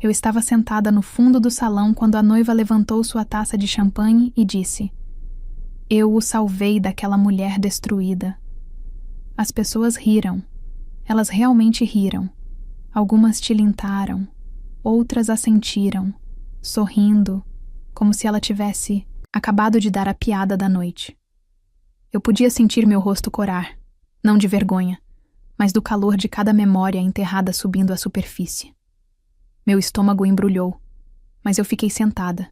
Eu estava sentada no fundo do salão quando a noiva levantou sua taça de champanhe e disse: "Eu o salvei daquela mulher destruída." As pessoas riram. Elas realmente riram. Algumas tilintaram. Outras assentiram, sorrindo, como se ela tivesse acabado de dar a piada da noite. Eu podia sentir meu rosto corar, não de vergonha, mas do calor de cada memória enterrada subindo à superfície. Meu estômago embrulhou, mas eu fiquei sentada.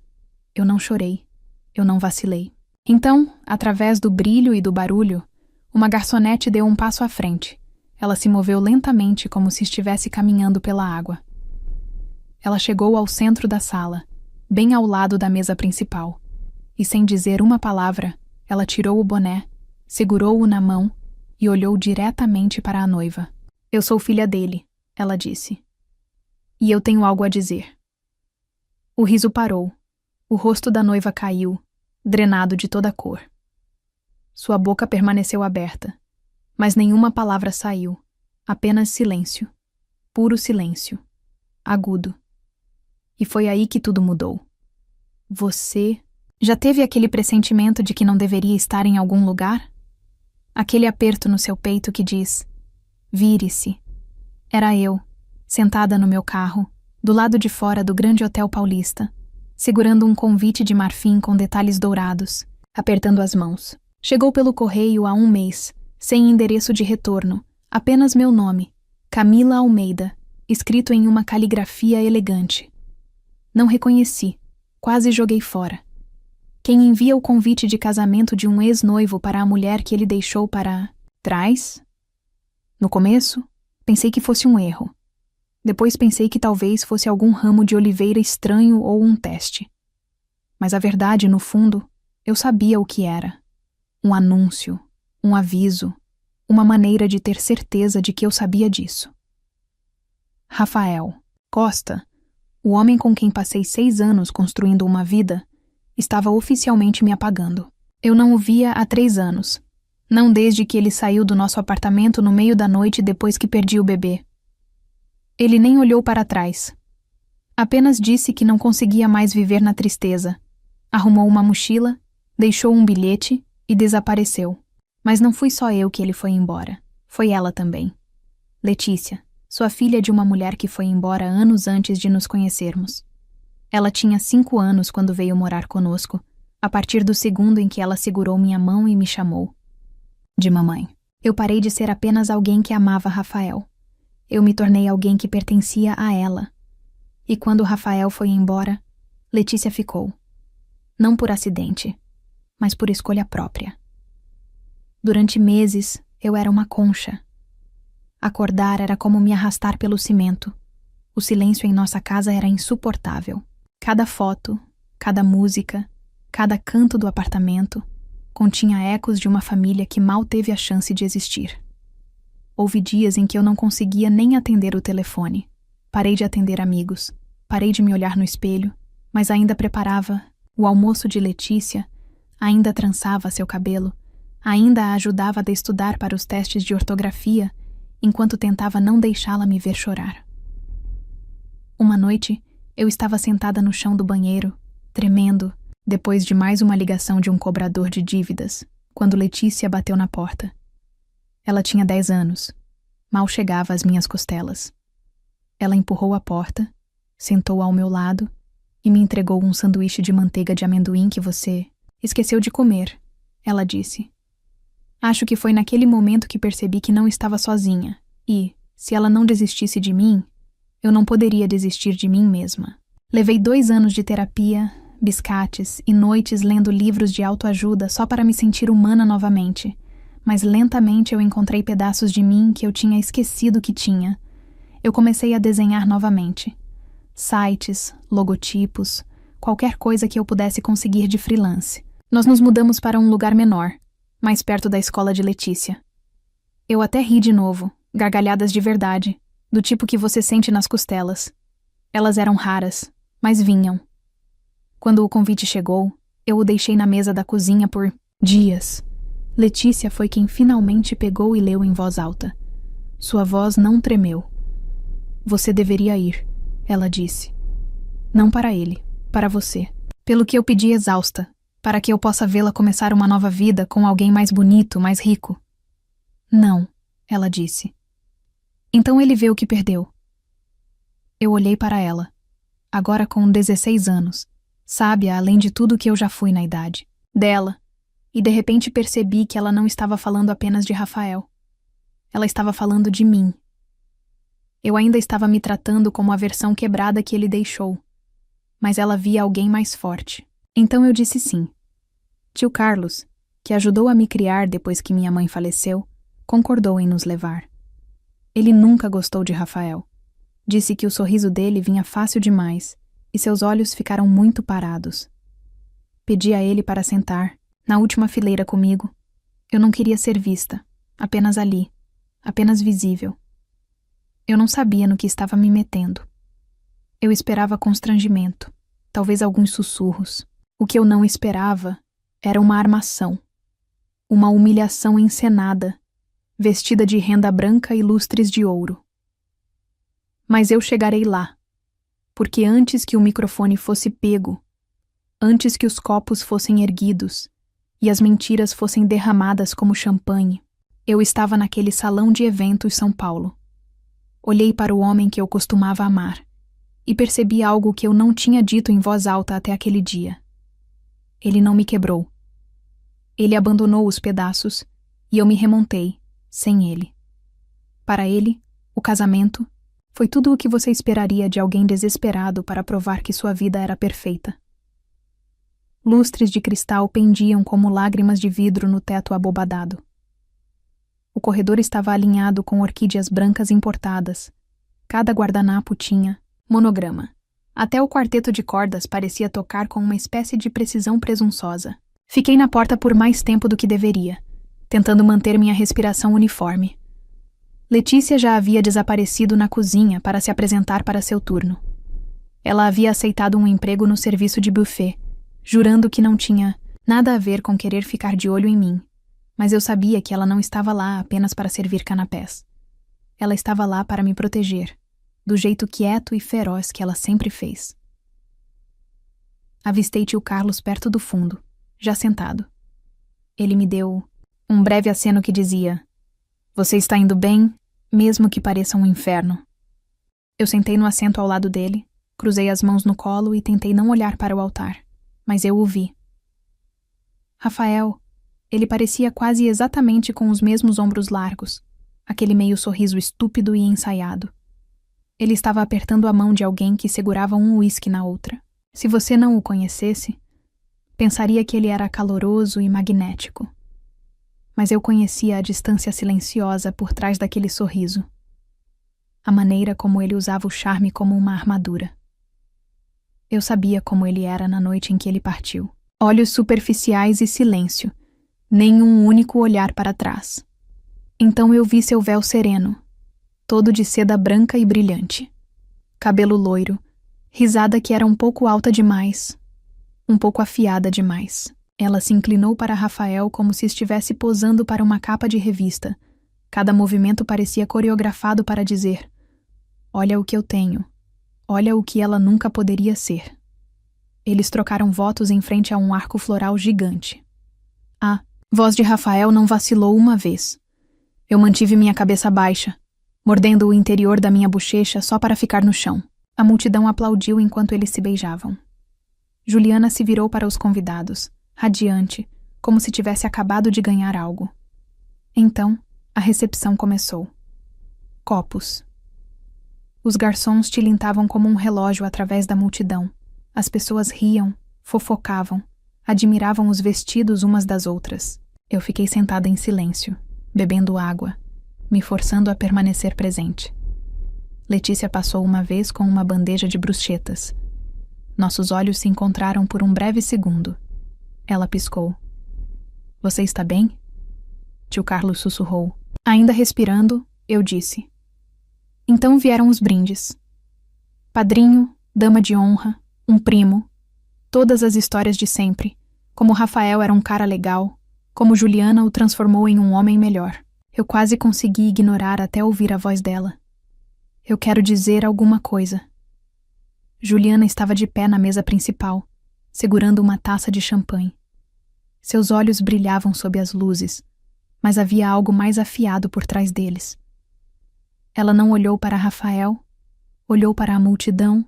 Eu não chorei. Eu não vacilei. Então, através do brilho e do barulho, uma garçonete deu um passo à frente. Ela se moveu lentamente como se estivesse caminhando pela água. Ela chegou ao centro da sala, bem ao lado da mesa principal, e sem dizer uma palavra, ela tirou o boné, segurou-o na mão e olhou diretamente para a noiva. "Eu sou filha dele", ela disse. "E eu tenho algo a dizer." O riso parou. O rosto da noiva caiu, drenado de toda a cor. Sua boca permaneceu aberta, mas nenhuma palavra saiu, apenas silêncio, puro silêncio, agudo. E foi aí que tudo mudou. Você já teve aquele pressentimento de que não deveria estar em algum lugar? Aquele aperto no seu peito que diz: "Vire-se." Era eu, sentada no meu carro, do lado de fora do grande hotel paulista, segurando um convite de marfim com detalhes dourados, apertando as mãos. Chegou pelo correio há 1 mês, sem endereço de retorno, apenas meu nome, Camila Almeida, escrito em uma caligrafia elegante. Não reconheci, quase joguei fora. Quem envia o convite de casamento de um ex-noivo para a mulher que ele deixou para trás? No começo, pensei que fosse um erro. Depois pensei que talvez fosse algum ramo de oliveira estranho ou um teste. Mas a verdade, no fundo, eu sabia o que era. Um anúncio, um aviso, uma maneira de ter certeza de que eu sabia disso. Rafael Costa, o homem com quem passei 6 anos construindo uma vida, estava oficialmente me apagando. Eu não o via há 3 anos, não desde que ele saiu do nosso apartamento no meio da noite depois que perdi o bebê. Ele nem olhou para trás. Apenas disse que não conseguia mais viver na tristeza. Arrumou uma mochila, deixou um bilhete e desapareceu. Mas não fui só eu que ele foi embora. Foi ela também. Letícia, sua filha de uma mulher que foi embora anos antes de nos conhecermos. Ela tinha 5 anos quando veio morar conosco, a partir do segundo em que ela segurou minha mão e me chamou de mamãe. Eu parei de ser apenas alguém que amava Rafael. Eu me tornei alguém que pertencia a ela. E quando Rafael foi embora, Letícia ficou. Não por acidente, mas por escolha própria. Durante meses, eu era uma concha. Acordar era como me arrastar pelo cimento. O silêncio em nossa casa era insuportável. Cada foto, cada música, cada canto do apartamento continha ecos de uma família que mal teve a chance de existir. Houve dias em que eu não conseguia nem atender o telefone. Parei de atender amigos. Parei de me olhar no espelho, mas ainda preparava o almoço de Letícia, ainda trançava seu cabelo, ainda a ajudava a estudar para os testes de ortografia, enquanto tentava não deixá-la me ver chorar. Uma noite, eu estava sentada no chão do banheiro, tremendo, depois de mais uma ligação de um cobrador de dívidas, quando Letícia bateu na porta. Ela tinha 10 anos. Mal chegava às minhas costelas. Ela empurrou a porta, sentou ao meu lado e me entregou um sanduíche de manteiga de amendoim que você esqueceu de comer, ela disse. Acho que foi naquele momento que percebi que não estava sozinha e, se ela não desistisse de mim, eu não poderia desistir de mim mesma. Levei 2 anos de terapia, biscates e noites lendo livros de autoajuda só para me sentir humana novamente, mas lentamente eu encontrei pedaços de mim que eu tinha esquecido que tinha. Eu comecei a desenhar novamente. Sites, logotipos, qualquer coisa que eu pudesse conseguir de freelance. Nós nos mudamos para um lugar menor, mais perto da escola de Letícia. Eu até ri de novo, gargalhadas de verdade, do tipo que você sente nas costelas. Elas eram raras, mas vinham. Quando o convite chegou, eu o deixei na mesa da cozinha por dias. Letícia foi quem finalmente pegou e leu em voz alta. Sua voz não tremeu. Você deveria ir, ela disse. Não para ele, para você. Pelo que eu pedi exausta, para que eu possa vê-la começar uma nova vida com alguém mais bonito, mais rico. Não, ela disse. Então ele vê o que perdeu. Eu olhei para ela, agora com 16 anos, sábia além de tudo que eu já fui na idade dela, e de repente percebi que ela não estava falando apenas de Rafael. Ela estava falando de mim. Eu ainda estava me tratando como a versão quebrada que ele deixou, mas ela via alguém mais forte. Então eu disse sim. Tio Carlos, que ajudou a me criar depois que minha mãe faleceu, concordou em nos levar. Ele nunca gostou de Rafael. Disse que o sorriso dele vinha fácil demais e seus olhos ficaram muito parados. Pedi a ele para sentar, na última fileira comigo. Eu não queria ser vista, apenas ali, apenas visível. Eu não sabia no que estava me metendo. Eu esperava constrangimento, talvez alguns sussurros. O que eu não esperava era uma armação, uma humilhação encenada, vestida de renda branca e lustres de ouro. Mas eu chegarei lá, porque antes que o microfone fosse pego, antes que os copos fossem erguidos e as mentiras fossem derramadas como champanhe, eu estava naquele salão de eventos São Paulo. Olhei para o homem que eu costumava amar e percebi algo que eu não tinha dito em voz alta até aquele dia. Ele não me quebrou. Ele abandonou os pedaços e eu me remontei, sem ele. Para ele, o casamento foi tudo o que você esperaria de alguém desesperado para provar que sua vida era perfeita. Lustres de cristal pendiam como lágrimas de vidro no teto abobadado. O corredor estava alinhado com orquídeas brancas importadas. Cada guardanapo tinha monograma. Até o quarteto de cordas parecia tocar com uma espécie de precisão presunçosa. Fiquei na porta por mais tempo do que deveria, tentando manter minha respiração uniforme. Letícia já havia desaparecido na cozinha para se apresentar para seu turno. Ela havia aceitado um emprego no serviço de buffet, jurando que não tinha nada a ver com querer ficar de olho em mim. Mas eu sabia que ela não estava lá apenas para servir canapés. Ela estava lá para me proteger, do jeito quieto e feroz que ela sempre fez. Avistei tio Carlos perto do fundo, já sentado. Ele me deu um breve aceno que dizia: "Você está indo bem, mesmo que pareça um inferno." Eu sentei no assento ao lado dele, cruzei as mãos no colo e tentei não olhar para o altar, mas eu o vi. Rafael, ele parecia quase exatamente com os mesmos ombros largos, aquele meio sorriso estúpido e ensaiado. Ele estava apertando a mão de alguém que segurava um uísque na outra. Se você não o conhecesse, pensaria que ele era caloroso e magnético. Mas eu conhecia a distância silenciosa por trás daquele sorriso. A maneira como ele usava o charme como uma armadura. Eu sabia como ele era na noite em que ele partiu. Olhos superficiais e silêncio. Nenhum único olhar para trás. Então eu vi seu véu sereno, todo de seda branca e brilhante. Cabelo loiro, risada que era um pouco alta demais, um pouco afiada demais. Ela se inclinou para Rafael como se estivesse posando para uma capa de revista. Cada movimento parecia coreografado para dizer: "Olha o que eu tenho. Olha o que ela nunca poderia ser." Eles trocaram votos em frente a um arco floral gigante. A voz de Rafael não vacilou uma vez. Eu mantive minha cabeça baixa, mordendo o interior da minha bochecha só para ficar no chão. A multidão aplaudiu enquanto eles se beijavam. Juliana se virou para os convidados, radiante, como se tivesse acabado de ganhar algo. Então, a recepção começou. Copos. Os garçons tilintavam como um relógio através da multidão. As pessoas riam, fofocavam, admiravam os vestidos umas das outras. Eu fiquei sentada em silêncio, bebendo água, me forçando a permanecer presente. Letícia passou uma vez com uma bandeja de bruschetas. Nossos olhos se encontraram por um breve segundo. Ela piscou. "Você está bem?" Tio Carlos sussurrou. Ainda respirando, eu disse. Então vieram os brindes. Padrinho, dama de honra, um primo. Todas as histórias de sempre. Como Rafael era um cara legal, como Juliana o transformou em um homem melhor. Eu quase consegui ignorar até ouvir a voz dela. "Eu quero dizer alguma coisa." Juliana estava de pé na mesa principal, segurando uma taça de champanhe. Seus olhos brilhavam sob as luzes, mas havia algo mais afiado por trás deles. Ela não olhou para Rafael, olhou para a multidão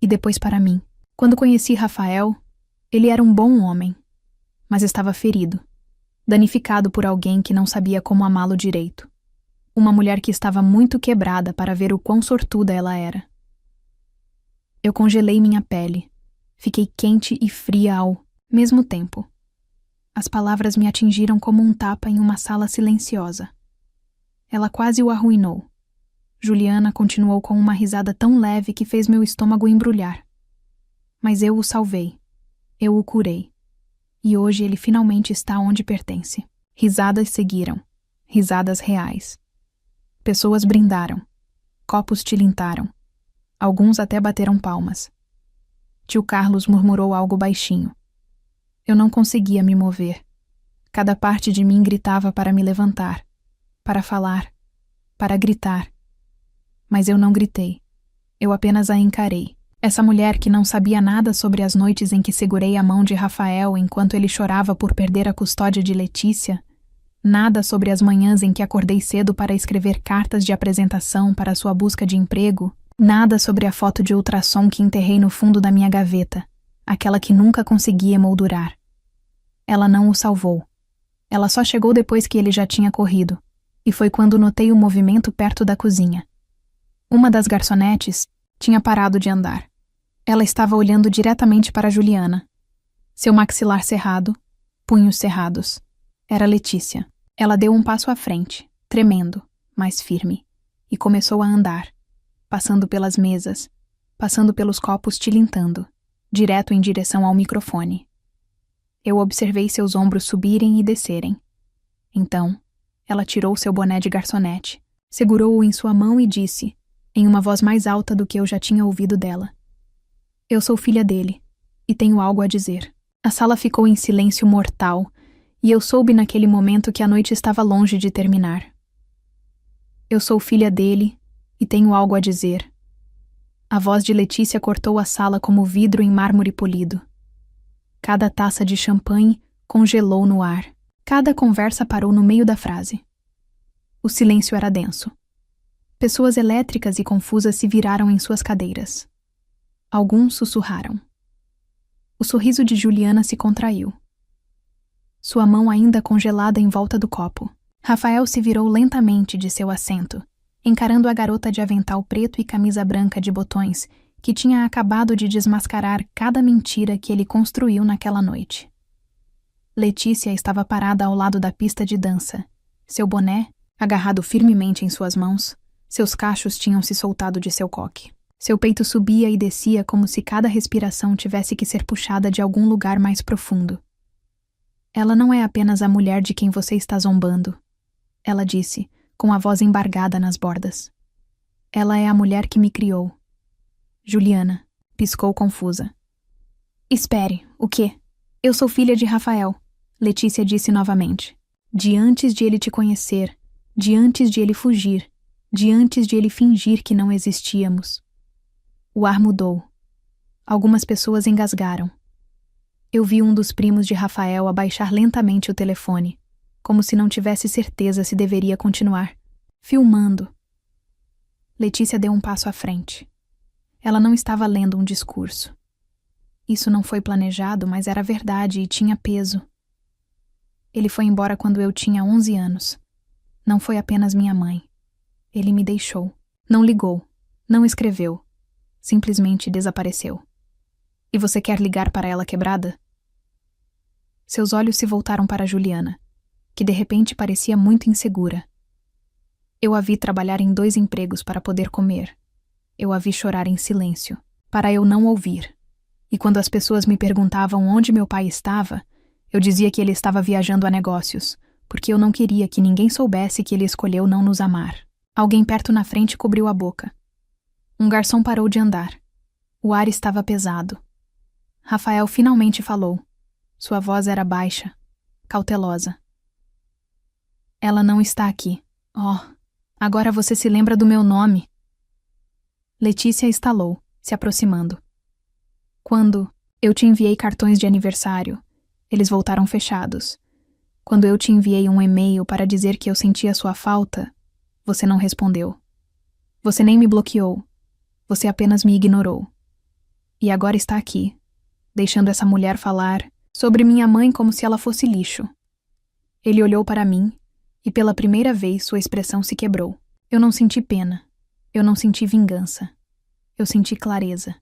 e depois para mim. Quando conheci Rafael, ele era um bom homem, mas estava ferido, danificado por alguém que não sabia como amá-lo direito. Uma mulher que estava muito quebrada para ver o quão sortuda ela era. Eu congelei minha pele. Fiquei quente e fria ao mesmo tempo. As palavras me atingiram como um tapa em uma sala silenciosa. Ela quase o arruinou. Juliana continuou com uma risada tão leve que fez meu estômago embrulhar. Mas eu o salvei. Eu o curei. E hoje ele finalmente está onde pertence. Risadas seguiram. Risadas reais. Pessoas brindaram. Copos tilintaram. Alguns até bateram palmas. Tio Carlos murmurou algo baixinho. Eu não conseguia me mover. Cada parte de mim gritava para me levantar, para falar, para gritar. Mas eu não gritei. Eu apenas a encarei. Essa mulher que não sabia nada sobre as noites em que segurei a mão de Rafael enquanto ele chorava por perder a custódia de Letícia, nada sobre as manhãs em que acordei cedo para escrever cartas de apresentação para sua busca de emprego, nada sobre a foto de ultrassom que enterrei no fundo da minha gaveta, aquela que nunca consegui emoldurar. Ela não o salvou. Ela só chegou depois que ele já tinha corrido, e foi quando notei o movimento perto da cozinha. Uma das garçonetes tinha parado de andar. Ela estava olhando diretamente para Juliana. Seu maxilar cerrado, punhos cerrados. Era Letícia. Ela deu um passo à frente, tremendo, mas firme, e começou a andar, passando pelas mesas, passando pelos copos tilintando, direto em direção ao microfone. Eu observei seus ombros subirem e descerem. Então, ela tirou seu boné de garçonete, segurou-o em sua mão e disse, em uma voz mais alta do que eu já tinha ouvido dela: "Eu sou filha dele, e tenho algo a dizer." A sala ficou em silêncio mortal, e eu soube naquele momento que a noite estava longe de terminar. "Eu sou filha dele, e tenho algo a dizer." A voz de Letícia cortou a sala como vidro em mármore polido. Cada taça de champanhe congelou no ar. Cada conversa parou no meio da frase. O silêncio era denso. Pessoas elétricas e confusas se viraram em suas cadeiras. Alguns sussurraram. O sorriso de Juliana se contraiu. Sua mão ainda congelada em volta do copo. Rafael se virou lentamente de seu assento, encarando a garota de avental preto e camisa branca de botões, que tinha acabado de desmascarar cada mentira que ele construiu naquela noite. Letícia estava parada ao lado da pista de dança. Seu boné, agarrado firmemente em suas mãos, seus cachos tinham se soltado de seu coque. Seu peito subia e descia como se cada respiração tivesse que ser puxada de algum lugar mais profundo. "Ela não é apenas a mulher de quem você está zombando," ela disse, com a voz embargada nas bordas. "Ela é a mulher que me criou." Juliana piscou confusa. "Espere, o quê?" "Eu sou filha de Rafael," Letícia disse novamente. "De antes de ele te conhecer, de antes de ele fugir, de antes de ele fingir que não existíamos." O ar mudou. Algumas pessoas engasgaram. Eu vi um dos primos de Rafael abaixar lentamente o telefone, como se não tivesse certeza se deveria continuar. "Filmando." Letícia deu um passo à frente. Ela não estava lendo um discurso. Isso não foi planejado, mas era verdade e tinha peso. Ele foi embora quando eu tinha 11 anos. Não foi apenas minha mãe. Ele me deixou. Não ligou. Não escreveu. Simplesmente desapareceu. "E você quer ligar para ela quebrada?" Seus olhos se voltaram para Juliana, que de repente parecia muito insegura. Eu a vi trabalhar em 2 empregos para poder comer. Eu a vi chorar em silêncio, para eu não ouvir. E quando as pessoas me perguntavam onde meu pai estava, eu dizia que ele estava viajando a negócios, porque eu não queria que ninguém soubesse que ele escolheu não nos amar. Alguém perto na frente cobriu a boca. Um garçom parou de andar. O ar estava pesado. Rafael finalmente falou. Sua voz era baixa, cautelosa. "Ela não está aqui. Oh, agora você se lembra do meu nome." Letícia estalou, se aproximando. Quando eu te enviei cartões de aniversário, eles voltaram fechados. Quando eu te enviei um e-mail para dizer que eu sentia sua falta, você não respondeu. Você nem me bloqueou. Você apenas me ignorou. E agora está aqui, deixando essa mulher falar sobre minha mãe como se ela fosse lixo. Ele olhou para mim e pela primeira vez sua expressão se quebrou. Eu não senti pena. Eu não senti vingança. Eu senti clareza.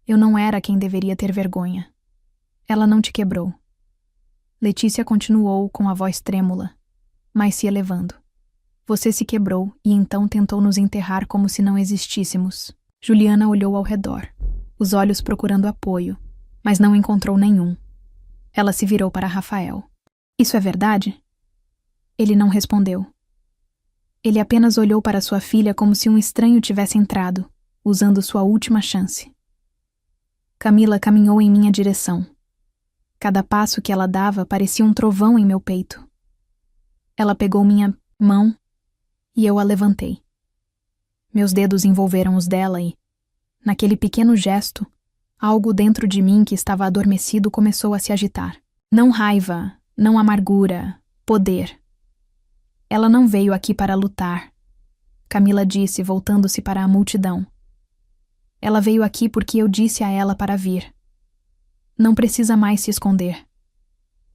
Eu não era quem deveria ter vergonha. Ela não te quebrou. Letícia continuou com a voz trêmula, mas se elevando. Você se quebrou e então tentou nos enterrar como se não existíssemos. Juliana olhou ao redor, os olhos procurando apoio, mas não encontrou nenhum. Ela se virou para Rafael. Isso é verdade? Ele não respondeu. Ele apenas olhou para sua filha como se um estranho tivesse entrado, usando sua última chance. Camila caminhou em minha direção. Cada passo que ela dava parecia um trovão em meu peito. Ela pegou minha mão e eu a levantei. Meus dedos envolveram os dela e, naquele pequeno gesto, algo dentro de mim que estava adormecido começou a se agitar. Não raiva, não amargura, poder. Ela não veio aqui para lutar, Camila disse, voltando-se para a multidão. Ela veio aqui porque eu disse a ela para vir. Não precisa mais se esconder.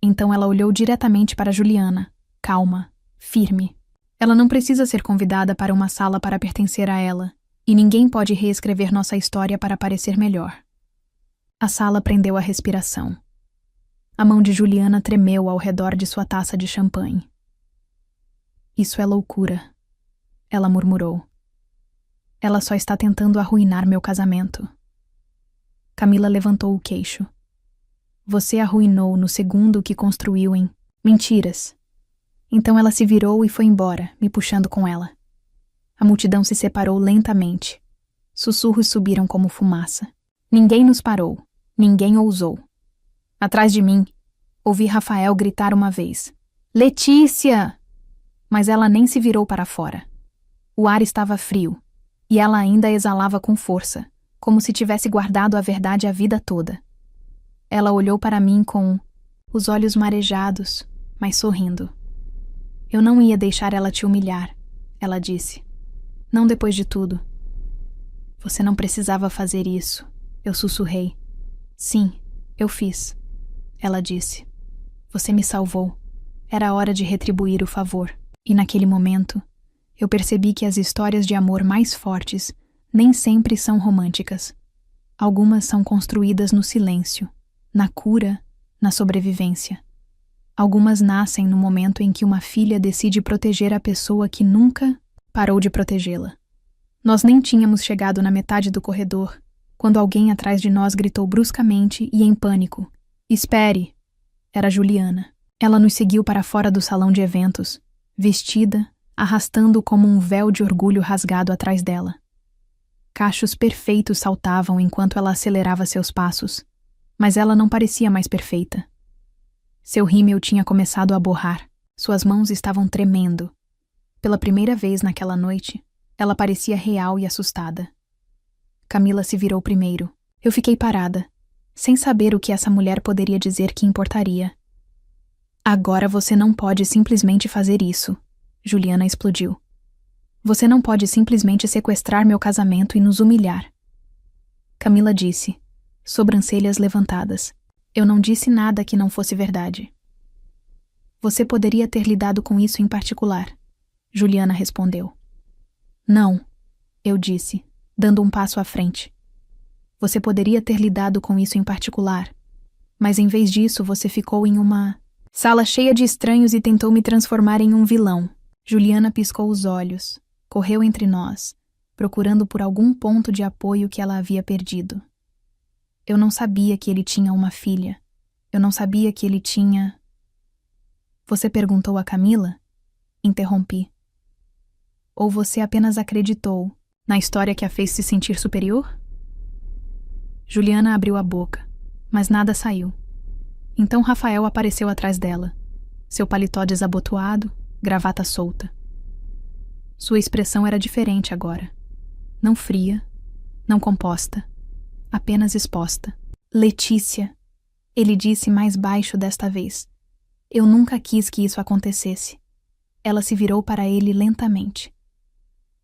Então ela olhou diretamente para Juliana, calma, firme. Ela não precisa ser convidada para uma sala para pertencer a ela, e ninguém pode reescrever nossa história para parecer melhor. A sala prendeu a respiração. A mão de Juliana tremeu ao redor de sua taça de champanhe. Isso é loucura, ela murmurou. Ela só está tentando arruinar meu casamento. Camila levantou o queixo. Você arruinou no segundo que construiu em mentiras. Então ela se virou e foi embora, me puxando com ela. A multidão se separou lentamente. Sussurros subiram como fumaça. Ninguém nos parou. Ninguém ousou. Atrás de mim, ouvi Rafael gritar uma vez. Letícia! Mas ela nem se virou para fora. O ar estava frio, e ela ainda exalava com força, como se tivesse guardado a verdade a vida toda. Ela olhou para mim com os olhos marejados, mas sorrindo. Eu não ia deixar ela te humilhar, ela disse. Não depois de tudo. Você não precisava fazer isso, eu sussurrei. Sim, eu fiz, ela disse. Você me salvou. Era hora de retribuir o favor. E naquele momento, eu percebi que as histórias de amor mais fortes nem sempre são românticas. Algumas são construídas no silêncio, na cura, na sobrevivência. Algumas nascem no momento em que uma filha decide proteger a pessoa que nunca parou de protegê-la. Nós nem tínhamos chegado na metade do corredor, quando alguém atrás de nós gritou bruscamente e em pânico. Espere! Era Juliana. Ela nos seguiu para fora do salão de eventos, vestida, arrastando como um véu de orgulho rasgado atrás dela. Cachos perfeitos saltavam enquanto ela acelerava seus passos, mas ela não parecia mais perfeita. Seu rímel tinha começado a borrar, suas mãos estavam tremendo. Pela primeira vez naquela noite, ela parecia real e assustada. Camila se virou primeiro. Eu fiquei parada, sem saber o que essa mulher poderia dizer que importaria. Agora você não pode simplesmente fazer isso, Juliana explodiu. Você não pode simplesmente sequestrar meu casamento e nos humilhar. Camila disse, sobrancelhas levantadas. Eu não disse nada que não fosse verdade. Você poderia ter lidado com isso em particular, Juliana respondeu. Não, eu disse, dando um passo à frente. Você poderia ter lidado com isso em particular, mas em vez disso você ficou em uma sala cheia de estranhos e tentou me transformar em um vilão. Juliana piscou os olhos, correu entre nós, procurando por algum ponto de apoio que ela havia perdido. Eu não sabia que ele tinha uma filha. Eu não sabia que ele tinha... Você perguntou a Camila? Interrompi. Ou você apenas acreditou na história que a fez se sentir superior? Juliana abriu a boca, mas nada saiu. Então Rafael apareceu atrás dela, seu paletó desabotoado, gravata solta. Sua expressão era diferente agora. Não fria, não composta, apenas exposta. Letícia, ele disse mais baixo desta vez. Eu nunca quis que isso acontecesse. Ela se virou para ele lentamente.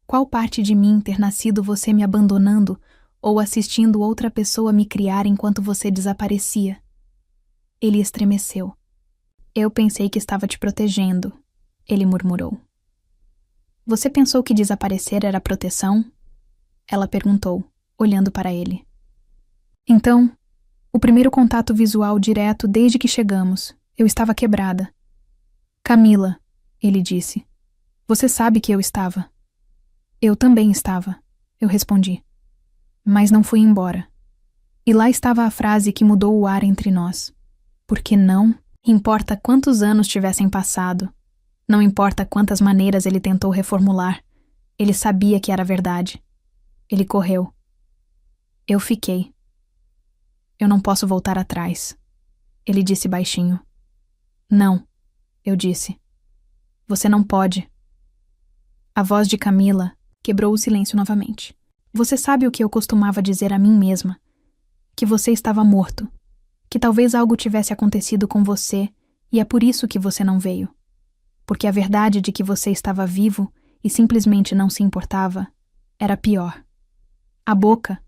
Qual parte de mim ter nascido você me abandonando ou assistindo outra pessoa me criar enquanto você desaparecia? Ele estremeceu. Eu pensei que estava te protegendo, ele murmurou. Você pensou que desaparecer era proteção? Ela perguntou, olhando para ele. Então, o primeiro contato visual direto desde que chegamos, eu estava quebrada. Camila, ele disse. Você sabe que eu estava. Eu também estava, eu respondi. Mas não fui embora. E lá estava a frase que mudou o ar entre nós. Porque não importa quantos anos tivessem passado, não importa quantas maneiras ele tentou reformular, ele sabia que era verdade. Ele correu. Eu fiquei. Eu não posso voltar atrás, ele disse baixinho. Não, eu disse. Você não pode. A voz de Camila quebrou o silêncio novamente. Você sabe o que eu costumava dizer a mim mesma? Que você estava morto. Que talvez algo tivesse acontecido com você e é por isso que você não veio. Porque a verdade de que você estava vivo e simplesmente não se importava era pior. A boca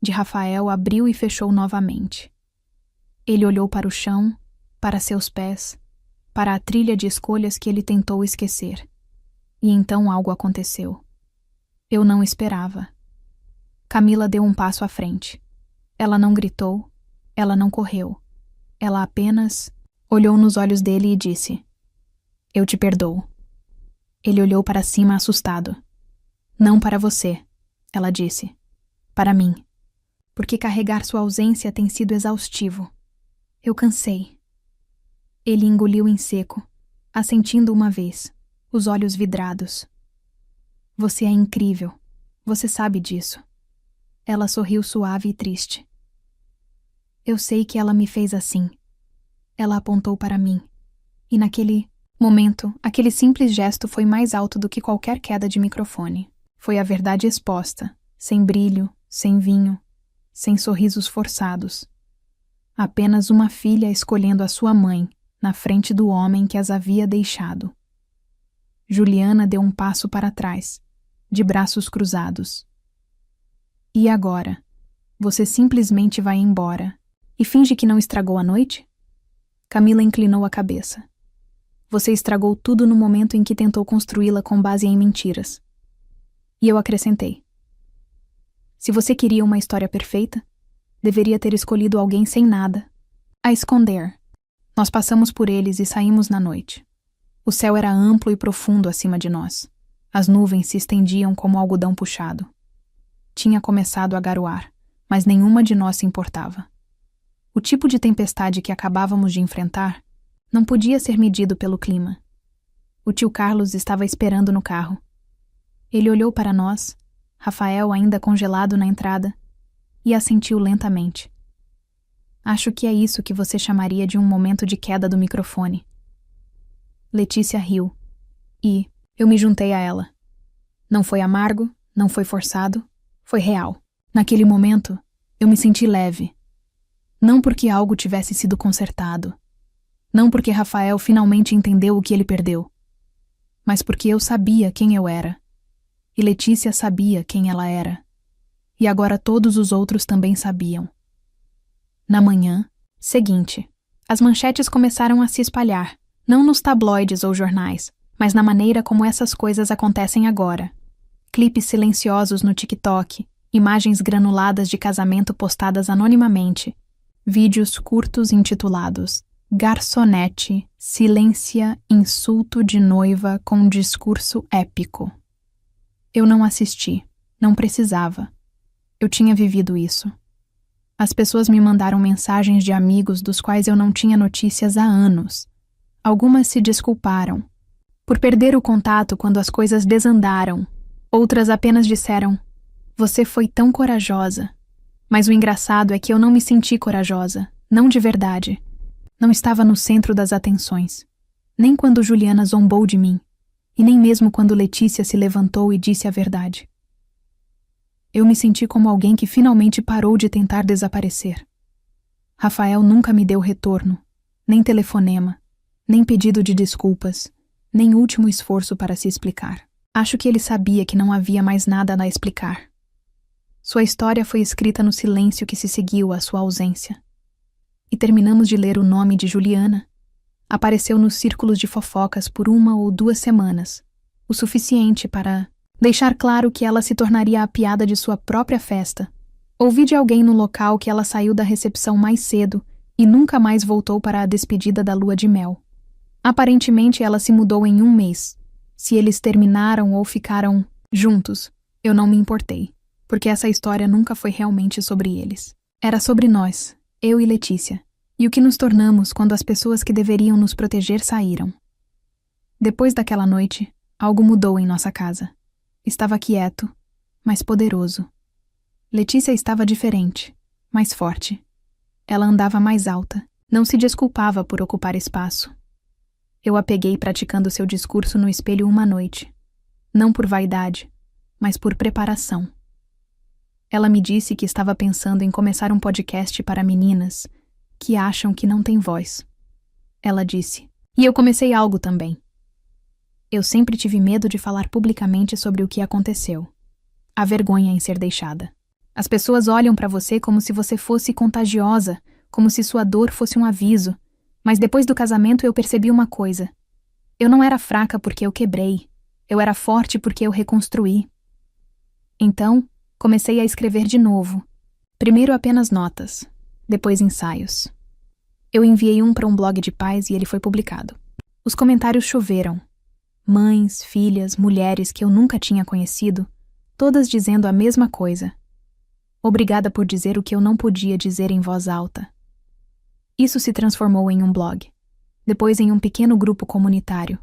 de Rafael abriu e fechou novamente. Ele olhou para o chão, para seus pés, para a trilha de escolhas que ele tentou esquecer. E então algo aconteceu. Eu não esperava. Camila deu um passo à frente. Ela não gritou, ela não correu. Ela apenas olhou nos olhos dele e disse: Eu te perdoo. Ele olhou para cima assustado. Não para você, ela disse. Para mim. Porque carregar sua ausência tem sido exaustivo. Eu cansei. Ele engoliu em seco, assentindo uma vez, os olhos vidrados. Você é incrível. Você sabe disso. Ela sorriu suave e triste. Eu sei que ela me fez assim. Ela apontou para mim. E naquele momento, aquele simples gesto foi mais alto do que qualquer queda de microfone. Foi a verdade exposta, sem brilho, sem vinho, sem sorrisos forçados. Apenas uma filha escolhendo a sua mãe, na frente do homem que as havia deixado. Juliana deu um passo para trás, de braços cruzados. E agora? Você simplesmente vai embora e finge que não estragou a noite? Camila inclinou a cabeça. Você estragou tudo no momento em que tentou construí-la com base em mentiras. E eu acrescentei. Se você queria uma história perfeita, deveria ter escolhido alguém sem nada, a esconder. Nós passamos por eles e saímos na noite. O céu era amplo e profundo acima de nós. As nuvens se estendiam como algodão puxado. Tinha começado a garoar, mas nenhuma de nós se importava. O tipo de tempestade que acabávamos de enfrentar não podia ser medido pelo clima. O tio Carlos estava esperando no carro. Ele olhou para nós, Rafael ainda congelado na entrada, e assentiu lentamente. Acho que é isso que você chamaria de um momento de queda do microfone. Letícia riu, e eu me juntei a ela. Não foi amargo, não foi forçado, foi real. Naquele momento, eu me senti leve. Não porque algo tivesse sido consertado. Não porque Rafael finalmente entendeu o que ele perdeu. Mas porque eu sabia quem eu era. E Letícia sabia quem ela era. E agora todos os outros também sabiam. Na manhã seguinte, as manchetes começaram a se espalhar, não nos tabloides ou jornais, mas na maneira como essas coisas acontecem agora. Clipes silenciosos no TikTok, imagens granuladas de casamento postadas anonimamente, vídeos curtos intitulados Garçonete silencia insulto de noiva com discurso épico. Eu não assisti, não precisava. Eu tinha vivido isso. As pessoas me mandaram mensagens de amigos dos quais eu não tinha notícias há anos. Algumas se desculparam por perder o contato quando as coisas desandaram. Outras apenas disseram: "Você foi tão corajosa." Mas o engraçado é que eu não me senti corajosa, não de verdade. Não estava no centro das atenções. Nem quando Juliana zombou de mim, e nem mesmo quando Letícia se levantou e disse a verdade. Eu me senti como alguém que finalmente parou de tentar desaparecer. Rafael nunca me deu retorno, nem telefonema, nem pedido de desculpas, nem último esforço para se explicar. Acho que ele sabia que não havia mais nada a explicar. Sua história foi escrita no silêncio que se seguiu à sua ausência. E terminamos de ler o nome de Juliana. Apareceu nos círculos de fofocas por 1 ou 2 semanas, o suficiente para deixar claro que ela se tornaria a piada de sua própria festa. Ouvi de alguém no local que ela saiu da recepção mais cedo e nunca mais voltou para a despedida da lua de mel. Aparentemente ela se mudou em 1 mês. Se eles terminaram ou ficaram juntos, eu não me importei, porque essa história nunca foi realmente sobre eles. Era sobre nós, eu e Letícia, e o que nos tornamos quando as pessoas que deveriam nos proteger saíram. Depois daquela noite, algo mudou em nossa casa. Estava quieto, mas poderoso. Letícia estava diferente, mais forte. Ela andava mais alta, não se desculpava por ocupar espaço. Eu a peguei praticando seu discurso no espelho uma noite. Não por vaidade, mas por preparação. Ela me disse que estava pensando em começar um podcast para meninas que acham que não têm voz. Ela disse, e eu comecei algo também. Eu sempre tive medo de falar publicamente sobre o que aconteceu. A vergonha em ser deixada. As pessoas olham para você como se você fosse contagiosa, como se sua dor fosse um aviso. Mas depois do casamento eu percebi uma coisa. Eu não era fraca porque eu quebrei. Eu era forte porque eu reconstruí. Então, comecei a escrever de novo. Primeiro apenas notas, depois ensaios. Eu enviei um para um blog de pais e ele foi publicado. Os comentários choveram. Mães, filhas, mulheres que eu nunca tinha conhecido, todas dizendo a mesma coisa. Obrigada por dizer o que eu não podia dizer em voz alta. Isso se transformou em um blog, depois em um pequeno grupo comunitário.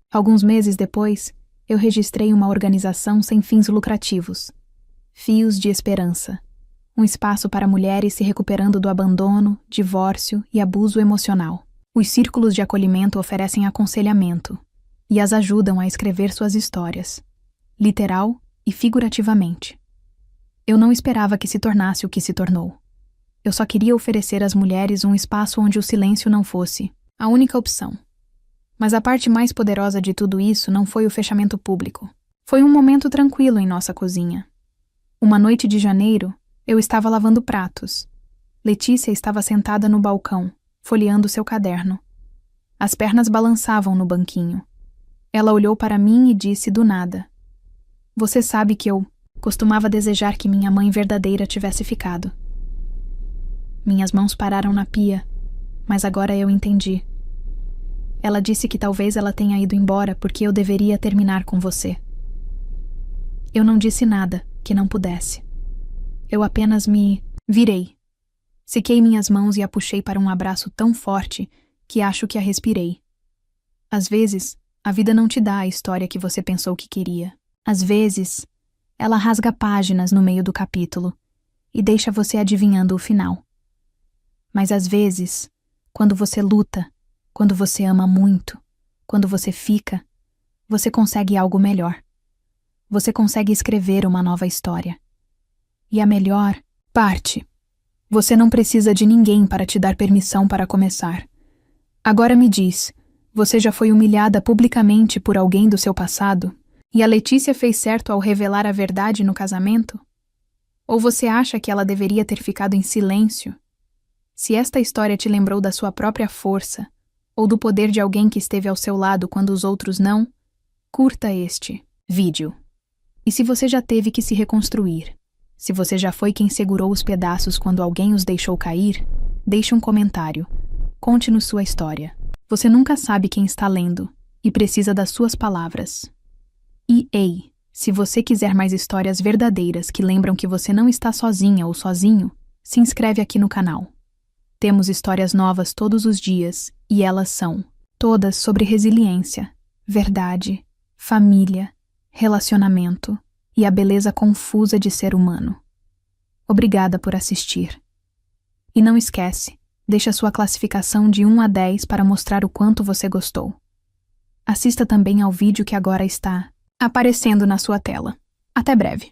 Alguns meses depois, eu registrei uma organização sem fins lucrativos. Fios de Esperança. Um espaço para mulheres se recuperando do abandono, divórcio e abuso emocional. Os círculos de acolhimento oferecem aconselhamento e as ajudam a escrever suas histórias, literal e figurativamente. Eu não esperava que se tornasse o que se tornou. Eu só queria oferecer às mulheres um espaço onde o silêncio não fosse a única opção. Mas a parte mais poderosa de tudo isso não foi o fechamento público. Foi um momento tranquilo em nossa cozinha. Uma noite de janeiro, eu estava lavando pratos. Letícia estava sentada no balcão, folheando seu caderno. As pernas balançavam no banquinho. Ela olhou para mim e disse do nada: "Você sabe que eu costumava desejar que minha mãe verdadeira tivesse ficado." Minhas mãos pararam na pia, mas agora eu entendi. Ela disse que talvez ela tenha ido embora porque eu deveria terminar com você. Eu não disse nada que não pudesse. Eu apenas me virei. Sequei minhas mãos e a puxei para um abraço tão forte que acho que a respirei. Às vezes, a vida não te dá a história que você pensou que queria. Às vezes, ela rasga páginas no meio do capítulo e deixa você adivinhando o final. Mas às vezes, quando você luta, quando você ama muito, quando você fica, você consegue algo melhor. Você consegue escrever uma nova história. E a melhor parte: você não precisa de ninguém para te dar permissão para começar. Agora me diz, você já foi humilhada publicamente por alguém do seu passado? E a Letícia fez certo ao revelar a verdade no casamento? Ou você acha que ela deveria ter ficado em silêncio? Se esta história te lembrou da sua própria força, ou do poder de alguém que esteve ao seu lado quando os outros não, curta este vídeo. E se você já teve que se reconstruir, se você já foi quem segurou os pedaços quando alguém os deixou cair, deixe um comentário. Conte-nos sua história. Você nunca sabe quem está lendo e precisa das suas palavras. E ei, se você quiser mais histórias verdadeiras que lembram que você não está sozinha ou sozinho, se inscreve aqui no canal. Temos histórias novas todos os dias e elas são todas sobre resiliência, verdade, família, relacionamento e a beleza confusa de ser humano. Obrigada por assistir. E não esquece, deixa sua classificação de 1 a 10 para mostrar o quanto você gostou. Assista também ao vídeo que agora está aparecendo na sua tela. Até breve.